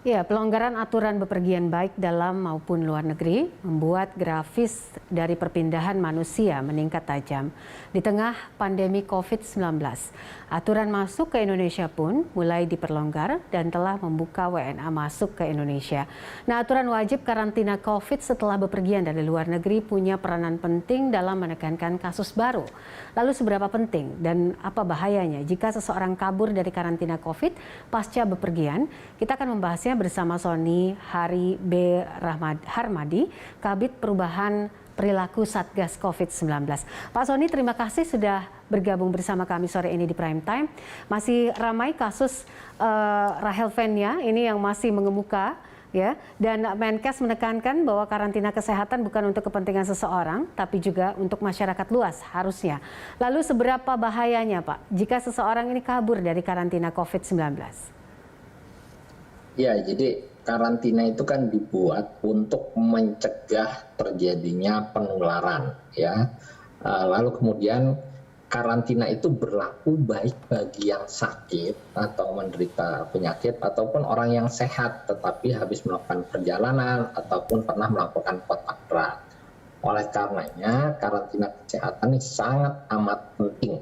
Ya, pelonggaran aturan bepergian baik dalam maupun luar negeri membuat grafis dari perpindahan manusia meningkat tajam. Di tengah pandemi COVID-19, aturan masuk ke Indonesia pun mulai diperlonggar dan telah membuka WNA masuk ke Indonesia. Nah, aturan wajib karantina COVID setelah bepergian dari luar negeri punya peranan penting dalam menekankan kasus baru. Lalu seberapa penting dan apa bahayanya jika seseorang kabur dari karantina COVID pasca bepergian? Kita akan membahasnya bersama Sony Hari B. Harmadi, Kabid Perubahan Perilaku Satgas COVID-19. Pak Sony, terima kasih sudah bergabung bersama kami sore ini di Prime Time. Masih ramai kasus Rahel Fenya ini yang masih mengemuka, ya. Dan Menkes menekankan bahwa karantina kesehatan bukan untuk kepentingan seseorang, tapi juga untuk masyarakat luas harusnya. Lalu seberapa bahayanya, Pak, jika seseorang ini kabur dari karantina COVID-19? Ya, jadi karantina itu kan dibuat untuk mencegah terjadinya penularan, ya. Lalu kemudian karantina itu berlaku baik bagi yang sakit atau menderita penyakit ataupun orang yang sehat tetapi habis melakukan perjalanan ataupun pernah melakukan kontak erat. Oleh karenanya karantina kesehatan ini sangat amat penting,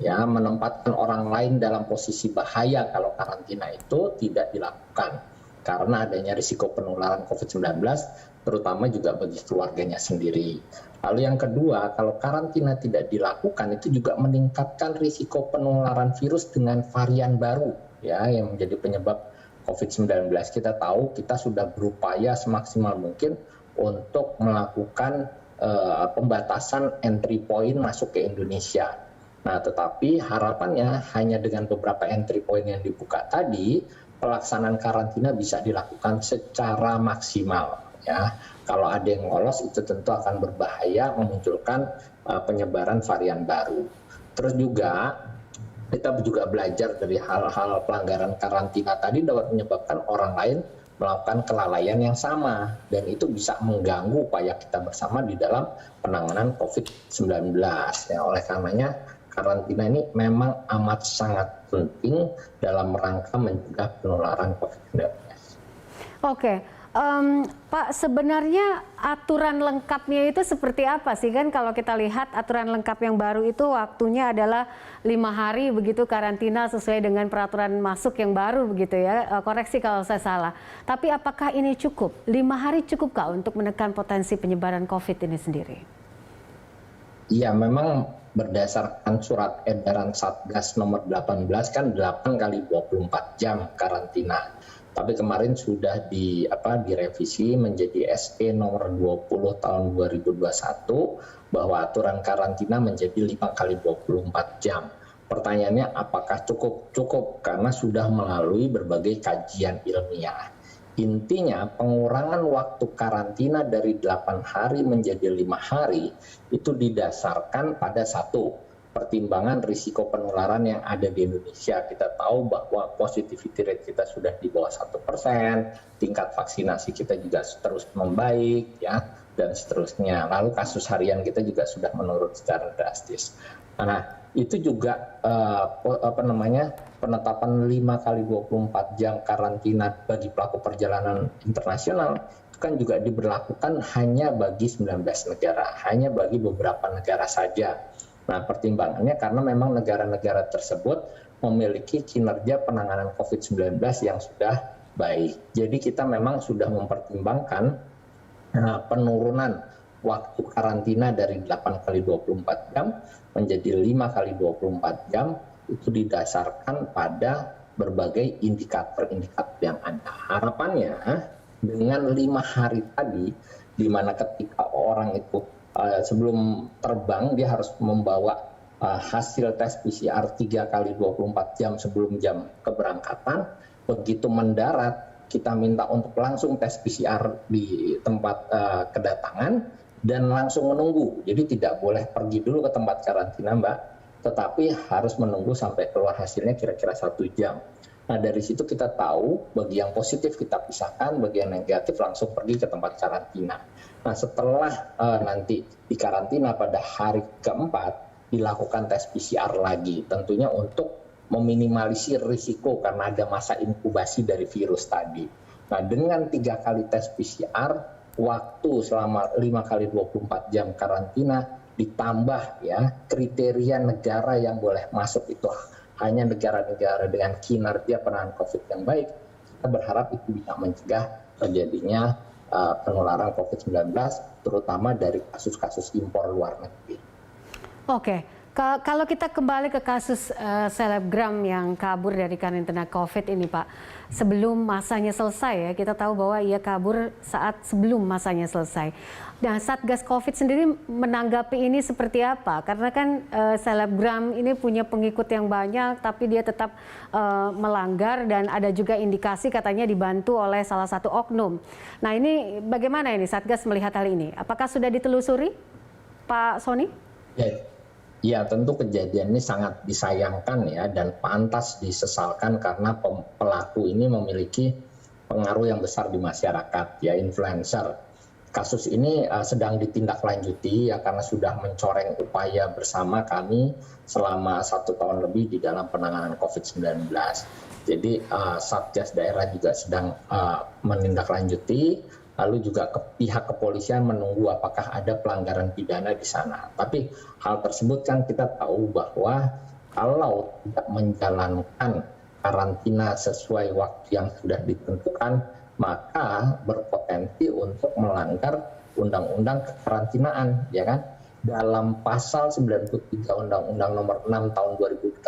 ya, menempatkan orang lain dalam posisi bahaya kalau karantina itu tidak dilakukan karena adanya risiko penularan COVID-19 terutama juga bagi keluarganya sendiri. Lalu yang kedua, kalau karantina tidak dilakukan itu juga meningkatkan risiko penularan virus dengan varian baru, ya, yang menjadi penyebab COVID-19. Kita tahu kita sudah berupaya semaksimal mungkin untuk melakukan pembatasan entry point masuk ke Indonesia. Nah, tetapi harapannya hanya dengan beberapa entry point yang dibuka tadi, pelaksanaan karantina bisa dilakukan secara maksimal, ya. Kalau ada yang lolos itu tentu akan berbahaya, memunculkan penyebaran varian baru. Terus juga kita juga belajar dari hal-hal pelanggaran karantina tadi dapat menyebabkan orang lain melakukan kelalaian yang sama dan itu bisa mengganggu upaya kita bersama di dalam penanganan COVID-19. Ya, oleh karenanya karantina ini memang amat sangat penting dalam rangka mencegah penularan COVID-19. Oke, Pak, sebenarnya aturan lengkapnya itu seperti apa sih? Kan kalau kita lihat aturan lengkap yang baru itu waktunya adalah 5 hari begitu karantina sesuai dengan peraturan masuk yang baru begitu ya. Koreksi kalau saya salah. Tapi apakah ini cukup? 5 hari cukupkah untuk menekan potensi penyebaran COVID ini sendiri? Iya, memang berdasarkan surat edaran Satgas nomor 18 kan 8 kali 24 jam karantina. Tapi kemarin sudah direvisi menjadi SE nomor 20 tahun 2021 bahwa aturan karantina menjadi 5 kali 24 jam. Pertanyaannya apakah cukup? Cukup karena sudah melalui berbagai kajian ilmiah. Intinya pengurangan waktu karantina dari 8 hari menjadi 5 hari itu didasarkan pada satu, pertimbangan risiko penularan yang ada di Indonesia. Kita tahu bahwa positivity rate kita sudah di bawah 1%, tingkat vaksinasi kita juga terus membaik, ya, dan seterusnya. Lalu kasus harian kita juga sudah menurun secara drastis. Nah, itu juga penetapan 5 kali 24 jam karantina bagi pelaku perjalanan internasional itu kan juga diberlakukan hanya bagi 19 negara, hanya bagi beberapa negara saja. Nah, pertimbangannya karena memang negara-negara tersebut memiliki kinerja penanganan COVID-19 yang sudah baik. Jadi kita memang sudah mempertimbangkan penurunan waktu karantina dari 8 kali 24 jam menjadi 5 kali 24 jam itu didasarkan pada berbagai indikator-indikator yang ada. Harapannya dengan 5 hari tadi, di mana ketika orang itu sebelum terbang dia harus membawa hasil tes PCR 3 kali 24 jam sebelum jam keberangkatan. Begitu mendarat kita minta untuk langsung tes PCR di tempat kedatangan dan langsung menunggu. Jadi tidak boleh pergi dulu ke tempat karantina, Mbak, tetapi harus menunggu sampai keluar hasilnya kira-kira 1 jam. Nah, dari situ kita tahu bagi yang positif kita pisahkan, bagi yang negatif langsung pergi ke tempat karantina. Nah, setelah nanti di karantina pada hari keempat dilakukan tes PCR lagi, tentunya untuk meminimalisir risiko karena ada masa inkubasi dari virus tadi. Nah, dengan 3 kali tes PCR, waktu selama 5 kali 24 jam karantina, ditambah ya kriteria negara yang boleh masuk itu hanya negara-negara dengan kinerja penanganan COVID yang baik, kita berharap itu bisa mencegah terjadinya penularan COVID-19, terutama dari kasus-kasus impor luar negeri. Oke, kalau kita kembali ke kasus selebgram yang kabur dari karantina COVID ini, Pak, sebelum masanya selesai ya, kita tahu bahwa ia kabur saat sebelum masanya selesai. Nah, Satgas COVID sendiri menanggapi ini seperti apa? Karena kan selebgram ini punya pengikut yang banyak, tapi dia tetap melanggar dan ada juga indikasi katanya dibantu oleh salah satu oknum. Nah, ini bagaimana ini Satgas melihat hal ini? Apakah sudah ditelusuri, Pak Sony? Ya, tentu kejadian ini sangat disayangkan ya dan pantas disesalkan karena pelaku ini memiliki pengaruh yang besar di masyarakat ya, influencer. Kasus ini sedang ditindaklanjuti ya karena sudah mencoreng upaya bersama kami selama 1 tahun lebih di dalam penanganan COVID-19. Jadi Satgas daerah juga sedang menindaklanjuti, lalu juga pihak kepolisian menunggu apakah ada pelanggaran pidana di sana. Tapi hal tersebut kan kita tahu bahwa kalau tidak menjalankan karantina sesuai waktu yang sudah ditentukan, maka berpotensi untuk melanggar Undang-Undang Kekarantinaan, ya kan? Dalam pasal 93 Undang-Undang Nomor 6 Tahun 2018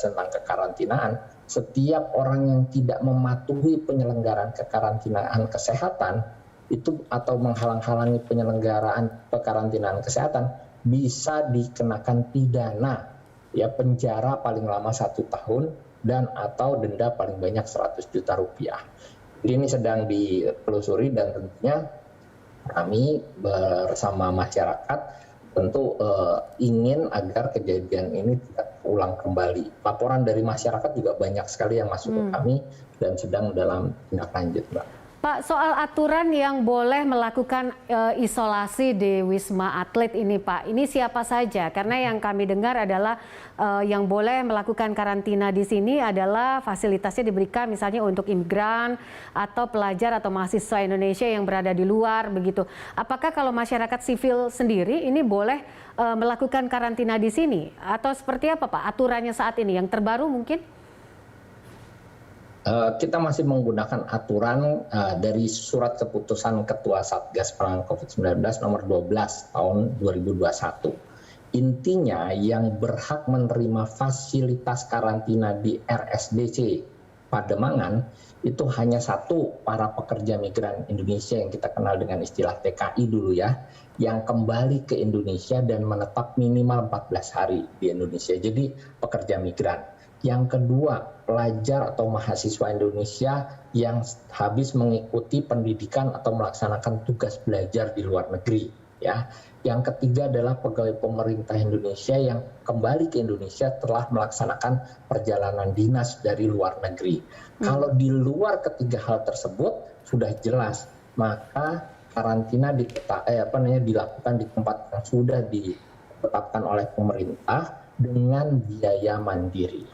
tentang kekarantinaan, setiap orang yang tidak mematuhi penyelenggaraan kekarantinaan kesehatan itu atau menghalang-halangi penyelenggaraan kekarantinaan kesehatan bisa dikenakan pidana ya, penjara paling lama 1 tahun dan atau denda paling banyak 100 juta rupiah. Jadi ini sedang ditelusuri dan tentunya kami bersama masyarakat tentu ingin agar kejadian ini tidak ulang kembali. Laporan dari masyarakat juga banyak sekali yang masuk ke kami dan sedang dalam tindak lanjut, Mbak. Pak, soal aturan yang boleh melakukan isolasi di Wisma Atlet ini, Pak, ini siapa saja? Karena yang kami dengar adalah yang boleh melakukan karantina di sini adalah fasilitasnya diberikan misalnya untuk imigran atau pelajar atau mahasiswa Indonesia yang berada di luar, begitu. Apakah kalau masyarakat sipil sendiri ini boleh melakukan karantina di sini? Atau seperti apa, Pak, aturannya saat ini yang terbaru mungkin? Kita masih menggunakan aturan dari surat keputusan Ketua Satgas Penanganan COVID-19 nomor 12 tahun 2021. Intinya yang berhak menerima fasilitas karantina di RSDC Pademangan itu hanya satu, para pekerja migran Indonesia yang kita kenal dengan istilah TKI dulu ya, yang kembali ke Indonesia dan menetap minimal 14 hari di Indonesia. Jadi pekerja migran. Yang kedua, pelajar atau mahasiswa Indonesia yang habis mengikuti pendidikan atau melaksanakan tugas belajar di luar negeri, ya. Yang ketiga adalah pegawai pemerintah Indonesia yang kembali ke Indonesia telah melaksanakan perjalanan dinas dari luar negeri. Kalau di luar ketiga hal tersebut sudah jelas, maka karantina dilakukan di tempat yang sudah ditetapkan oleh pemerintah dengan biaya mandiri.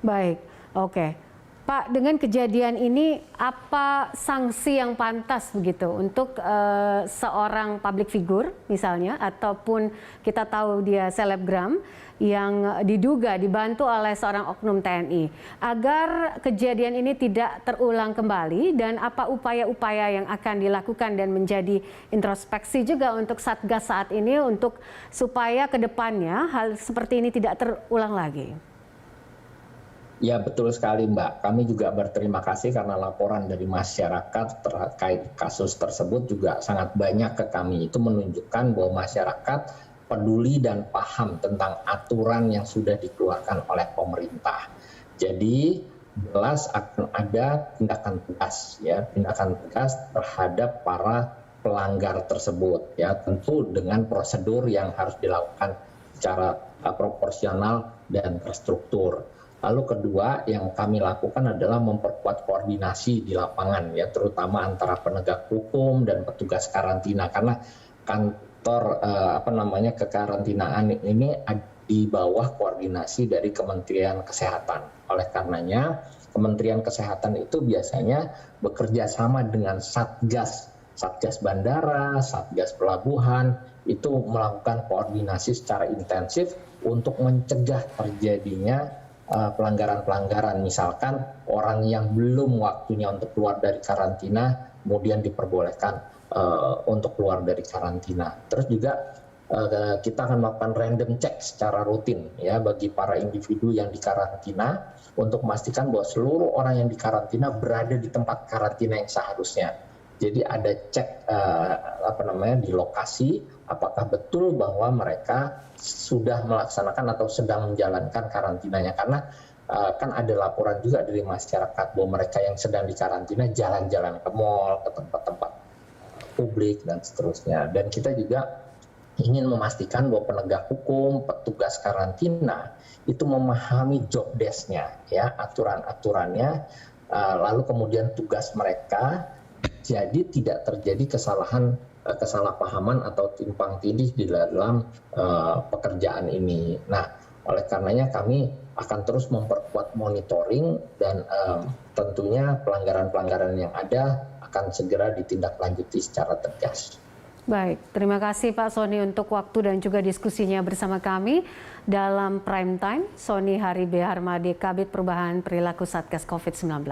Baik, oke. Pak, dengan kejadian ini apa sanksi yang pantas begitu untuk seorang public figure misalnya, ataupun kita tahu dia selebgram yang diduga dibantu oleh seorang oknum TNI, agar kejadian ini tidak terulang kembali, dan apa upaya-upaya yang akan dilakukan dan menjadi introspeksi juga untuk Satgas saat ini untuk supaya ke depannya hal seperti ini tidak terulang lagi? Ya, betul sekali, Mbak. Kami juga berterima kasih karena laporan dari masyarakat terkait kasus tersebut juga sangat banyak ke kami. Itu menunjukkan bahwa masyarakat peduli dan paham tentang aturan yang sudah dikeluarkan oleh pemerintah. Jadi jelas akan ada tindakan tegas, ya, tindakan tegas terhadap para pelanggar tersebut, ya, tentu dengan prosedur yang harus dilakukan secara proporsional dan terstruktur. Lalu kedua yang kami lakukan adalah memperkuat koordinasi di lapangan, ya, terutama antara penegak hukum dan petugas karantina, karena kantor kekarantinaan ini di bawah koordinasi dari Kementerian Kesehatan. Oleh karenanya Kementerian Kesehatan itu biasanya bekerja sama dengan Satgas bandara, Satgas pelabuhan, itu melakukan koordinasi secara intensif untuk mencegah terjadinya pelanggaran-pelanggaran. Misalkan orang yang belum waktunya untuk keluar dari karantina, kemudian diperbolehkan untuk keluar dari karantina. Terus juga kita akan melakukan random check secara rutin ya bagi para individu yang dikarantina untuk memastikan bahwa seluruh orang yang dikarantina berada di tempat karantina yang seharusnya. Jadi ada cek di lokasi apakah betul bahwa mereka sudah melaksanakan atau sedang menjalankan karantinanya, karena kan ada laporan juga dari masyarakat bahwa mereka yang sedang dikarantina jalan-jalan ke mal, ke tempat-tempat publik dan seterusnya. Dan kita juga ingin memastikan bahwa penegak hukum, petugas karantina itu memahami job desk-nya, ya, aturan-aturannya, lalu kemudian tugas mereka, jadi tidak terjadi kesalahpahaman atau timpang tindih di dalam pekerjaan ini. Nah, oleh karenanya kami akan terus memperkuat monitoring dan tentunya pelanggaran-pelanggaran yang ada akan segera ditindaklanjuti secara tegas. Baik, terima kasih Pak Sony untuk waktu dan juga diskusinya bersama kami dalam Prime Time. Sony Haribe Harmade, Kabid Perubahan Perilaku Satgas COVID-19.